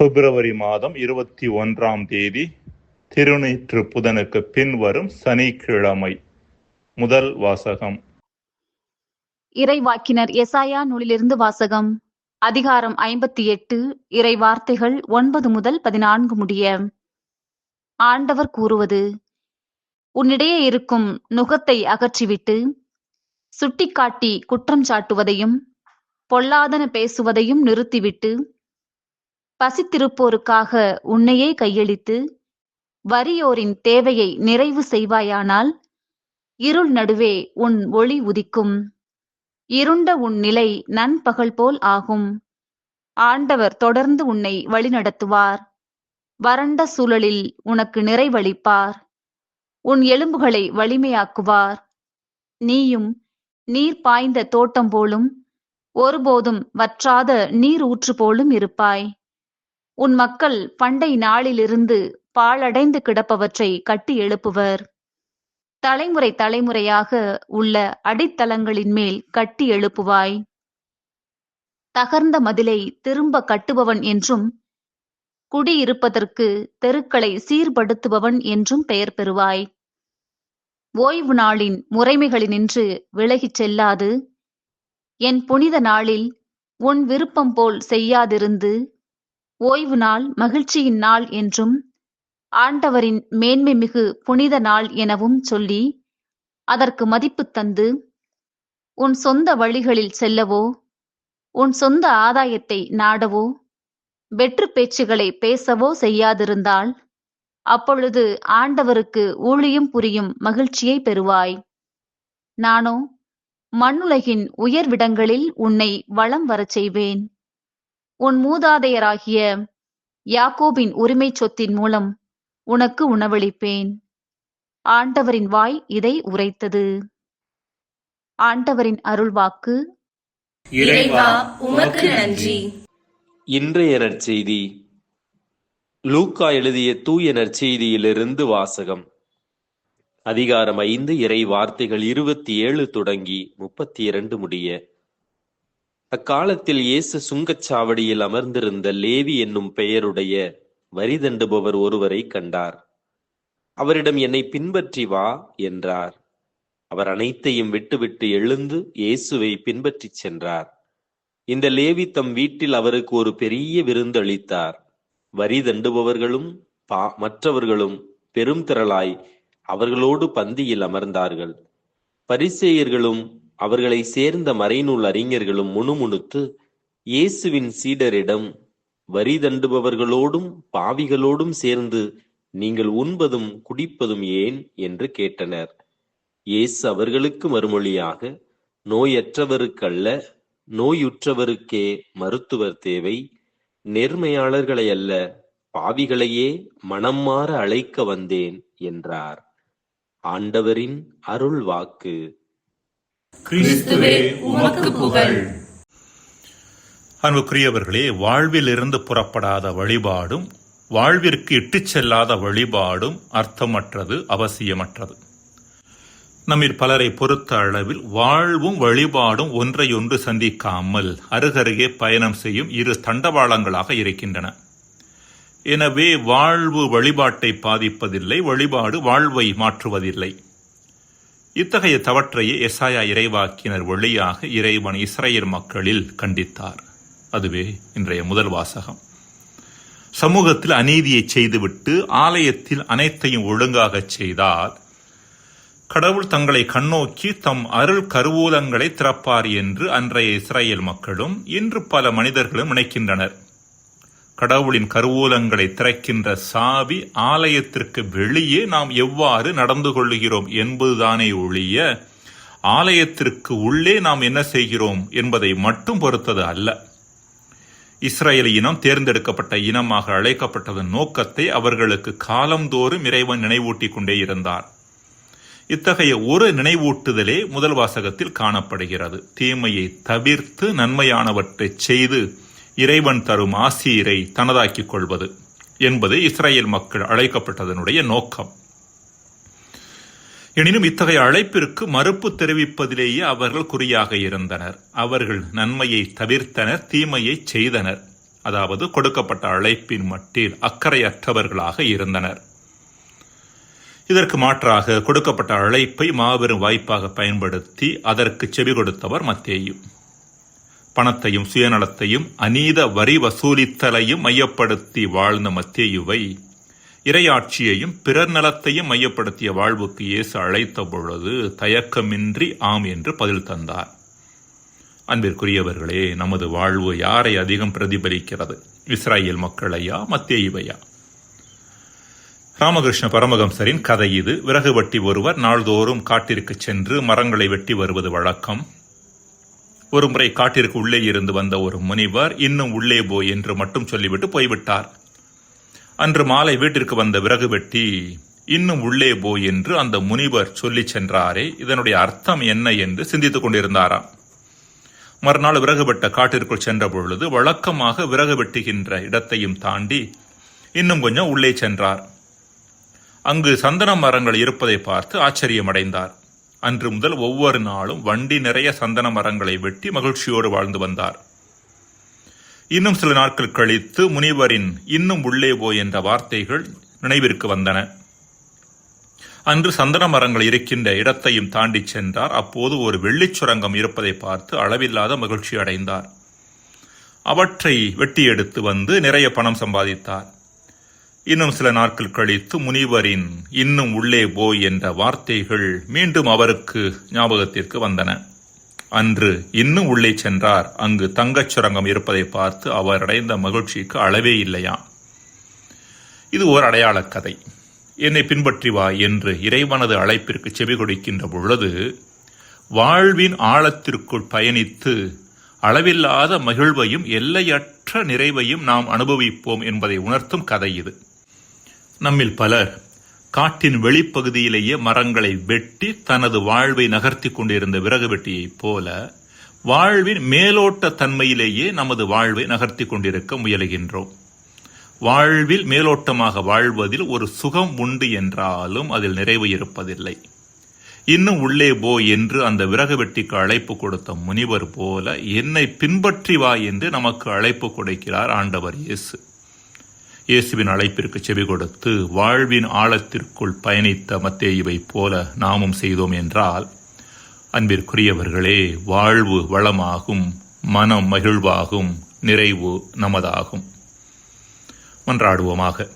பிப்ரவரி மாதம் 21ஆம் தேதி திருநீற்று புதனுக்கு பின்வரும் சனிக்கிழமை. முதல் வாசகம். இறைவாக்கினர் எசாயா நூலிலிருந்து வாசகம். அதிகாரம் 58, இறை வார்த்தைகள் 9 முதல் 14 முடிய. ஆண்டவர் கூறுவது: உன்னிடையே இருக்கும் நுகத்தை அகற்றிவிட்டு, சுட்டிக்காட்டி குற்றம் சாட்டுவதையும் பொல்லாதன பேசுவதையும் நிறுத்திவிட்டு, பசித்திருப்போருக்காக உன்னையே கையளித்து வறியோரின் தேவையை நிறைவு செய்வாயானால், இருள் நடுவே உன் ஒளி உதிக்கும், இருண்ட உன் நிலை நண்பகல் போல் ஆகும். ஆண்டவர் தொடர்ந்து உன்னை வழிநடத்துவார், வறண்ட சூழலில் உனக்கு நிறைவளிப்பார், உன் எலும்புகளை வலிமையாக்குவார். நீயும் நீர் பாய்ந்த தோட்டம் போலும் ஒருபோதும் வற்றாத நீர் ஊற்று போலும் இருப்பாய். உன் மக்கள் பண்டை நாளிலிருந்து பாழடைந்து கிடப்பவற்றை கட்டி எழுப்புவர். தலைமுறை தலைமுறையாக உள்ள அடித்தளங்களின் மேல் கட்டி எழுப்புவாய். தகர்ந்த மதிலை திரும்ப கட்டுபவன் என்றும், குடியிருப்பதற்கு தெருக்களை சீர்படுத்துபவன் என்றும் பெயர் பெறுவாய். ஓய்வு நாளின் முறைமைகளினின்று விலகிச் செல்லாது, என் புனித நாளில் உன் விருப்பம் போல் செய்யாதிருந்து, ஓய்வு நாள் மகிழ்ச்சியின் நாள் என்றும், ஆண்டவரின் மேன்மை மிகு புனித நாள் எனவும் சொல்லி அதற்கு மதிப்பு தந்து, உன் சொந்த வழிகளில் செல்லவோ, உன் சொந்த ஆதாயத்தை நாடவோ, வெற்று பேச்சுகளை பேசவோ செய்யாதிருந்தால், அப்பொழுது ஆண்டவருக்கு ஊழியம் புரியும் மகிழ்ச்சியை பெறுவாய். நானோ மண்ணுலகின் உயர்விடங்களில் உன்னை வலம் வரச் செய்வேன். உன் மூதாதையராகிய யாக்கோபின் உரிமை சொத்தின் மூலம் உனக்கு உணவளிப்பேன். ஆண்டவரின் வாய் இதை உரைத்தது. ஆண்டவரின் அருள்வாக்கு. இறைவா, உமக்கு நன்றி. இன்றைய நற்செய்தி லூக்கா எழுதிய தூய நற்செய்தியிலிருந்து வாசகம். அதிகாரம் 5, இறை வார்த்தைகள் 27 தொடங்கி 32 முடிய. அக்காலத்தில் இயேசு சுங்கச்சாவடியில் அமர்ந்திருந்த லேவி என்னும் பெயருடைய வரி தண்டுபவர் ஒருவரை கண்டார். அவரிடம், என்னை பின்பற்றி வா என்றார். அவர் அனைத்தையும் விட்டுவிட்டு எழுந்து இயேசுவை பின்பற்றிச் சென்றார். இந்த லேவி தம் வீட்டில் அவருக்கு ஒரு பெரிய விருந்து அளித்தார். வரி தண்டுபவர்களும் மற்றவர்களும் பெரும் திரளாய் அவர்களோடு பந்தியில் அமர்ந்தார்கள். பரிசேயர்களும் அவர்களை சேர்ந்த மறைநூல் அறிஞர்களும் முணுமுணுத்து இயேசுவின் சீடரிடம், வரி தண்டுபவர்களோடும் பாவிகளோடும் சேர்ந்து நீங்கள் உண்பதும் குடிப்பதும் ஏன் என்று கேட்டனர். இயேசு அவர்களுக்கு மறுமொழியாக, நோயற்றவருக்கல்ல, நோயுற்றவருக்கே மருத்துவர் தேவை. நேர்மையாளர்களை அல்ல, பாவிகளையே மனம் மாற அழைக்க வந்தேன் என்றார். ஆண்டவரின் அருள் வாக்கு. கிறிஸ்துவே, உமக்கு புகழ். அன்புக்குரியவர்களே, வாழ்விலிருந்து புறப்படாத வழிபாடும் வாழ்விற்கு இட்டுச் செல்லாத வழிபாடும் அர்த்தமற்றது, அவசியமற்றது. நம்மில் பலரை பொறுத்த அளவில் வாழ்வும் வழிபாடும் ஒன்றையொன்று சந்திக்காமல் அருகருகே பயணம் செய்யும் இரு தண்டவாளங்களாக இருக்கின்றன. எனவே வாழ்வு வழிபாட்டை பாதிப்பதில்லை, வழிபாடு வாழ்வை மாற்றுவதில்லை. இத்தகைய தவற்றையே எசாயா இறைவாக்கினர் வழியாக இறைவன் இஸ்ரேல் மக்களில் கண்டித்தார். அதுவே இன்றைய முதல் வாசகம். சமூகத்தில் அநீதியை செய்துவிட்டு ஆலயத்தில் அனைத்தையும் ஒழுங்காகச் செய்தால் கடவுள் தங்களை கண்ணோக்கி தம் அருள் கருவூலங்களை திறப்பார் என்று அன்றைய இஸ்ரேல் மக்களும் இன்று பல மனிதர்களும் நினைக்கின்றனர். கடவுளின் கருவூலங்களை திறக்கின்ற சாவி ஆலயத்திற்கு வெளியே நாம் எவ்வாறு நடந்து கொள்ளுகிறோம் என்பதுதானே ஒழிய, ஆலயத்திற்கு உள்ளே நாம் என்ன செய்கிறோம் என்பதை மட்டும் பொறுத்தது அல்ல. இஸ்ரேல் இனம் தேர்ந்தெடுக்கப்பட்ட இனமாக அழைக்கப்பட்டதன் நோக்கத்தை அவர்களுக்கு காலந்தோறும் இறைவன் நினைவூட்டிக் கொண்டே இருந்தார். இத்தகைய ஒரு நினைவூட்டுதலே முதல் வாசகத்தில் காணப்படுகிறது. தீமையை தவிர்த்து நன்மையானவற்றை செய்து இறைவன் தரும் ஆசீரை தனதாக்கிக் கொள்வது என்பது இஸ்ரேல் மக்கள் அழைக்கப்பட்டதனுடைய நோக்கம். எனினும் இத்தகைய அழைப்பிற்கு மறுப்பு தெரிவிப்பதிலேயே அவர்கள் குறியாக இருந்தனர். அவர்கள் நன்மையை தவிர்த்தனர், தீமையை செய்தனர். அதாவது கொடுக்கப்பட்ட அழைப்பின் மட்டில் அக்கறையற்றவர்களாக இருந்தனர். இதற்கு மாற்றாக கொடுக்கப்பட்ட அழைப்பை மாபெரும் வாய்ப்பாக பயன்படுத்தி அதற்கு செவி கொடுத்தவர் மத்தேயு. பணத்தையும் சுயநலத்தையும் அநீத வரி வசூலித்தலையும் மையப்படுத்தி வாழ்ந்த மத்தேயுவை இறையாட்சியையும் பிறர் நலத்தையும் மையப்படுத்திய வாழ்வுக்கு இயேசு அழைத்த பொழுது தயக்கமின்றி ஆம் என்று பதில் தந்தார். அன்பிற்குரியவர்களே, நமது வாழ்வு யாரை அதிகம் பிரதிபலிக்கிறது? இஸ்ராயேல் மக்களையா, மத்தேயுவையா? ராமகிருஷ்ண பரமஹம்சரின் கதை இது. விறகு வெட்டி ஒருவர் நாள்தோறும் காட்டிற்கு சென்று மரங்களை வெட்டி வருவது வழக்கம். ஒருமுறை காட்டிற்கு உள்ளே இருந்து வந்த ஒரு முனிவர் இன்னும் உள்ளே போய் என்று மட்டும் சொல்லிவிட்டு போய்விட்டார். அன்று மாலை வீட்டிற்கு வந்த விறகு வெட்டி இன்னும் உள்ளே போய் என்று அந்த முனிவர் சொல்லி சென்றாரே, இதனுடைய அர்த்தம் என்ன என்று சிந்தித்துக் கொண்டிருந்தாராம். மறுநாள் விறகு வெட்ட காட்டிற்குள் சென்ற பொழுது வழக்கமாக விறகு வெட்டுகின்ற இடத்தையும் தாண்டி இன்னும் கொஞ்சம் உள்ளே சென்றார். அங்கு சந்தன மரங்கள் இருப்பதை பார்த்து ஆச்சரியமடைந்தார். அன்று முதல் ஒவ்வொரு நாளும் வண்டி நிறைய சந்தன மரங்களை வெட்டி மகிழ்ச்சியோடு வாழ்ந்து வந்தார். இன்னும் சில நாட்கள் கழித்து முனிவரின் இன்னும் உள்ளே போய் என்ற வார்த்தைகள் நினைவிற்கு வந்தன. அன்று சந்தன மரங்கள் இருக்கின்ற இடத்தையும் தாண்டி சென்றார். அப்போது ஒரு வெள்ளிச் சுரங்கம் இருப்பதை பார்த்து அளவில்லாத மகிழ்ச்சி அடைந்தார். அவற்றை வெட்டி எடுத்து வந்து நிறைய பணம் சம்பாதித்தார். இன்னும் சில நாட்கள் கழித்து முனிவரின் இன்னும் உள்ளே போய் என்ற வார்த்தைகள் மீண்டும் அவருக்கு ஞாபகத்திற்கு வந்தன. அன்று இன்னும் உள்ளே சென்றார். அங்கு தங்கச் சுரங்கம் இருப்பதை பார்த்து அவர் அடைந்த மகிழ்ச்சிக்கு அளவே இல்லையா. இது ஓர் அடையாளக் கதை. என்னை பின்பற்றி வா என்று இறைவனது அழைப்பிற்கு செவி கொடுக்கின்ற பொழுது வாழ்வின் ஆழத்திற்குள் பயணித்து அளவில்லாத மகிழ்வையும் எல்லையற்ற நிறைவையும் நாம் அனுபவிப்போம் என்பதை உணர்த்தும் கதை இது. நம்மில் பலர் காட்டின் வெளிப்பகுதியிலேயே மரங்களை வெட்டி தனது வாழ்வை நகர்த்தி கொண்டிருந்த விறகு வெட்டியைப் போல வாழ்வின் மேலோட்ட தன்மையிலேயே நமது வாழ்வை நகர்த்தி கொண்டிருக்க முயலுகின்றோம். வாழ்வில் மேலோட்டமாக வாழ்வதில் ஒரு சுகம் உண்டு என்றாலும் அதில் நிறைவு இருப்பதில்லை. இன்னும் உள்ளே போ என்று அந்த விறகு வெட்டிக்கு அழைப்பு கொடுத்த முனிவர் போல என்னை பின்பற்றி வா என்று நமக்கு அழைப்பு கொடுக்கிறார் ஆண்டவர் இயேசு. இயேசுவின் அழைப்பிற்கு செவி கொடுத்து வாழ்வின் ஆழத்திற்குள் பயணித்த மத்தேயுவை போல நாமும் செய்தோம் என்றால், அன்பிற்குரியவர்களே, வாழ்வு வளமாகும், மனம் மகிழ்வாகும், நிறைவு நமதாகும். மன்றாடுவோமாக.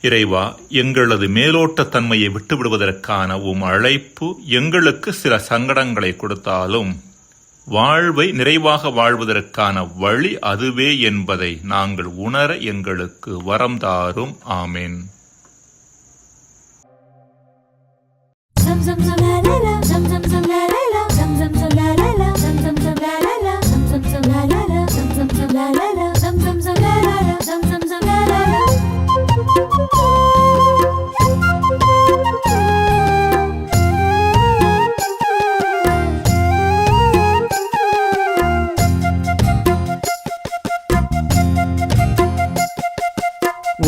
இறைவா, எங்களது மேலோட்ட தன்மையை விட்டுவிடுவதற்கான உம் அழைப்பு எங்களுக்கு சில சங்கடங்களை கொடுத்தாலும் வாழ்வை நிறைவாக வாழ்வதற்கான வழி அதுவே என்பதை நாங்கள் உணர எங்களுக்கு வரம் தாரும். ஆமென்.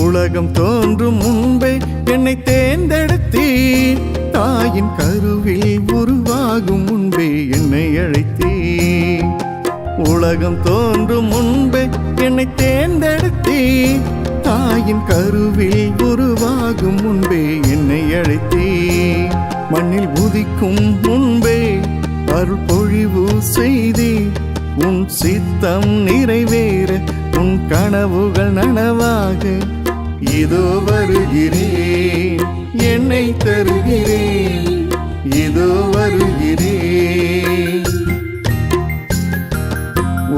உலகம் தோன்றும் முன்பே என்னை தேர்ந்தெடுத்தீர், தாயின் கருவில் உருவாகும் முன்பே என்னை அழைத்தீர். உலகம் தோன்றும் முன்பே என்னை தேர்ந்தெடுத்தீர், தாயின் கருவில் உருவாகும் முன்பே என்னை அழைத்தீர். மண்ணில் உதிக்கும் முன்பே அருள் பொழிவு செய்தீர், உன் சித்தம் நிறைவேற உன் கனவுகள் நனவாக இதோ வருகிறேன், என்னை தருகிறேன், இதோ வருகிறேன்.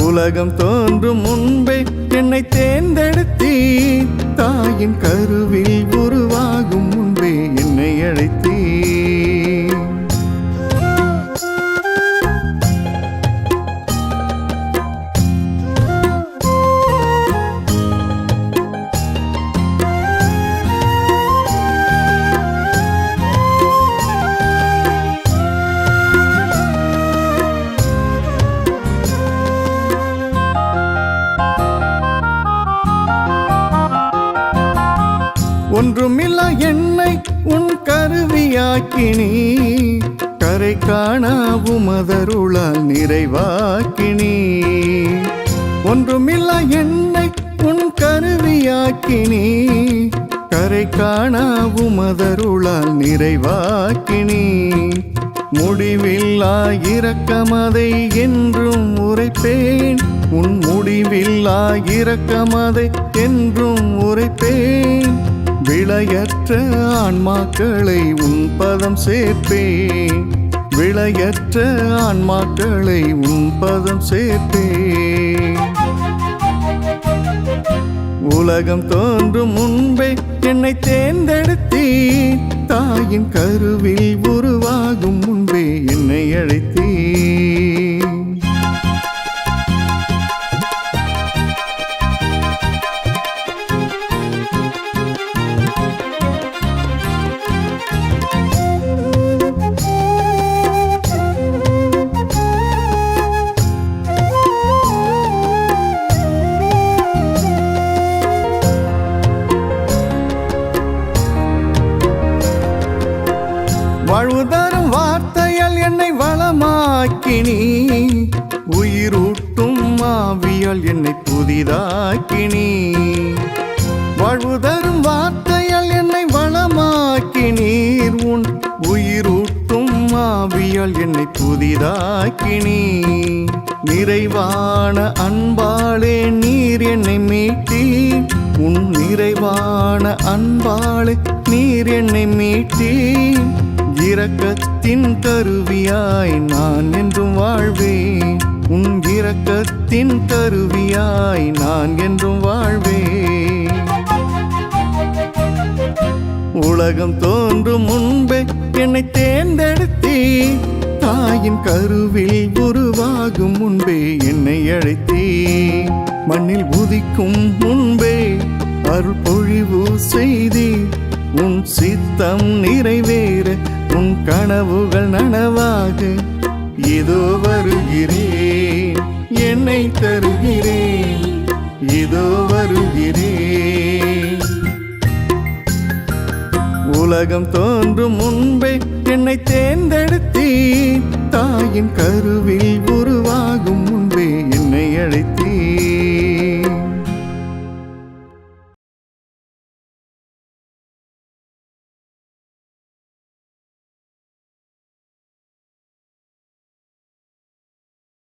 உலகம் தோன்றும் முன்பே என்னை தேர்ந்தெடுத்தீர், தாயின் கருவில் உருவாகும் முன்பே என்னை அழைத்தீர். ஒன்றுமில்லா என்னை உன் கருவியாக்கினி, கரை காணா உமதருளால் நிறைவாக்கினி. ஒன்றுமில்லா என்னை உன் கருவியாக்கினி கரை காணா உமதருளால் நிறைவாக்கினி முடிவில்லா இரக்கமதை என்றும் உரைப்பேன் உன் முடிவில்லா இரக்கமதை என்றும் உரைப்பேன் விளையற்ற ஆன்மாக்களை உன் பதம் சேர்ப்பேன் விளையற்ற ஆன்மாக்களை உன் பதம் சேர்ப்பேன் உலகம் தோன்றும் முன்பே என்னை தேர்ந்தெடுத்தீர் தாயின் கருவில் உருவாகும் முன்பே என்னை அழைத்தீர் வாழ்வு தரும் வார்த்தையால் என்னை வளமாக்கினி உயிரூட்டும் ஆவியால் என்னை புதிதாக்கினி வாழ்வு தரும் வார்த்தையால் என்னை வளமாக்கினீர் உன் உயிரூட்டும் ஆவியால் என்னை புதிதாக்கினி நிறைவான அன்பாலே நீர் என்னை மீட்டீர் உன் நிறைவான அன்பாலே நீர் என்னை மீட்டீர் இரக்கத்தின் கருவியாய் நான் என்றும் வாழ்வேன் உன் இரக்கத்தின் கருவியாய் நான் என்றும் வாழ்வேன் உலகம் தோன்றும் முன்பே என்னை தேர்ந்தெடுத்தீர் தாயின் கருவில் உருவாகும் முன்பே என்னை அழைத்தீர் மண்ணில் உதிக்கும் முன்பே அருள் பொழிவு செய்தீர் உன் சித்தம் நிறைவேற உன் கனவுகள் நனவாக இதோ வருகிறேன் என்னை தருகிறேன் இதோ வருகிறேன் உலகம் தோன்றும் முன்பே என்னை தேர்ந்தெடுத்தீர் தாயின் கருவில் உருவாகும்